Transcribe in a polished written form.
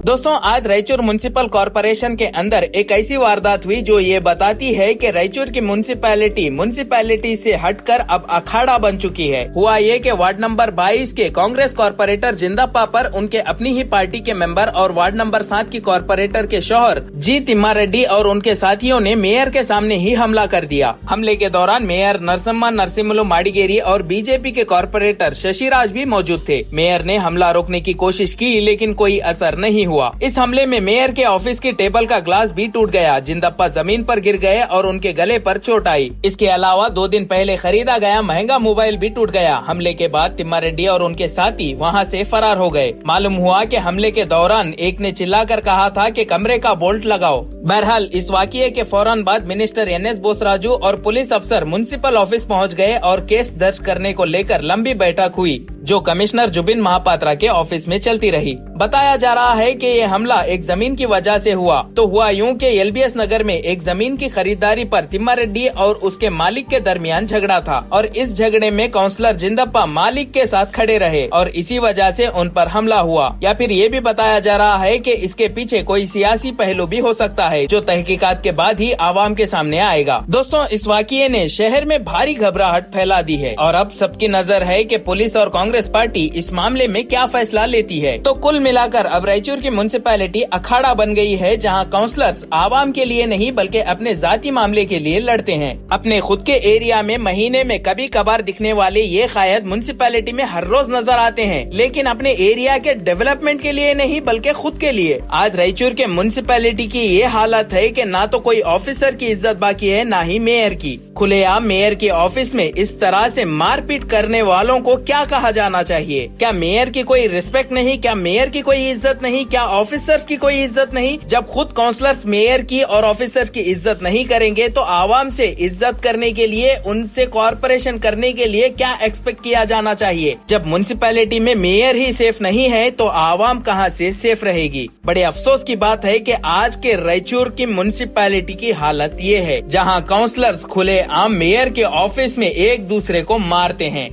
दोस्तों, आज Raichur municipal corporation के अंदर एक ऐसी वारदात हुई जो ये बताती है कि रायचूर की म्युनिसिपैलिटी से हटकर अब अखाड़ा बन चुकी है। हुआ ये कि वार्ड नंबर 22 के कांग्रेस कॉर्पोरेटर जिंदाप्पा पर उनके अपनी ही पार्टी के मेंबर और वार्ड नंबर 7 की कॉर्पोरेटर के शौहर जी तिम्मारेड्डी और उनके साथियों ने मेयर के सामने ही हमला कर दिया। हमले के दौरान मेयर नरसिम्हा नरसिम्हलु माडिगेरी और बीजेपी के कॉर्पोरेटर शशिराज भी मौजूद थे। मेयर ने हमला रोकने की कोशिश की, लेकिन कोई असर नहीं हुआ। इस हमले में मेयर के ऑफिस की टेबल का ग्लास भी टूट गया। जिंदाप्पा जमीन पर गिर गए और उनके गले पर चोट आई। इसके अलावा 2 दिन पहले खरीदा गया महंगा मोबाइल भी टूट गया। हमले के बाद तिम्मारेड्डी और उनके साथी वहां से फरार हो गए। मालूम हुआ कि हमले के दौरान एक ने चिल्लाकर कहा था कि कमरे का बोल्ट लगाओ। बहरहाल इस वाकये के फौरन बाद मिनिस्टर NS बोसराजू और पुलिस अफसर म्युनिसिपल ऑफिस पहुंच गए और केस दर्ज करने को लेकर लंबी बैठक हुई, जो कमिश्नर जुबिन महापात्रा के ऑफिस में चलती रही। बताया जा रहा है कि ये हमला एक जमीन की वजह से हुआ। तो हुआ यूं कि LBS नगर में एक जमीन की खरीदारी पर तिम्मारेड्डी और उसके मालिक के दरमियान झगड़ा था और इस झगड़े में काउंसलर जिंदाप्पा मालिक के साथ खड़े रहे और इसी वजह से उन पर हमला हुआ। या फिर ये भी बताया जा रहा है कि इसके पीछे कोई सियासी पहलू भी हो सकता है, जो तहकीकात के बाद ही आवाम के सामने आएगा। दोस्तों, इस वाकये ने शहर में भारी घबराहट फैला दी है और अब सबकी नजर है कि पुलिस और कांग्रेस पार्टी इस मामले में क्या फैसला लेती है। तो कुल मिलाकर अब रायचूर की म्युनिसिपैलिटी अखाड़ा बन गई है, जहां काउंसलर्स आवाम के लिए नहीं बल्कि अपने जाती मामले के लिए लड़ते हैं। अपने खुद के एरिया में महीने में कभी कभार दिखने वाले ये कायद म्युनिसिपैलिटी में हर रोज नजर आते हैं, लेकिन अपने एरिया के डेवलपमेंट के लिए नहीं बल्कि खुद के लिए। आज रायचूर के म्युनिसिपैलिटी की ये हालत है कि ना तो कोई ऑफिसर की इज्जत बाकी है, ना ही मेयर की। खुलेआम मेयर के ऑफिस में इस तरह से मारपीट करने वालों को क्या कहा जाना चाहिए? क्या मेयर की कोई रिस्पेक्ट नहीं? क्या मेयर की कोई इज्जत नहीं? क्या ऑफिसर्स की कोई इज्जत नहीं? जब खुद काउंसलर्स मेयर की और ऑफिसर्स की इज्जत नहीं करेंगे तो आवाम से इज्जत करने के लिए, उनसे कॉर्पोरेशन करने के लिए क्या एक्सपेक्ट किया जाना चाहिए? जब म्युनिसिपैलिटी में मेयर ही सेफ नहीं है तो आवाम कहां से सेफ रहेगी? बड़े अफसोस की बात है कि आज के रायचूर की म्युनिसिपैलिटी की हालत ये है, जहां काउंसलर्स खुले आम मेयर के ऑफिस में एक दूसरे को मारते हैं।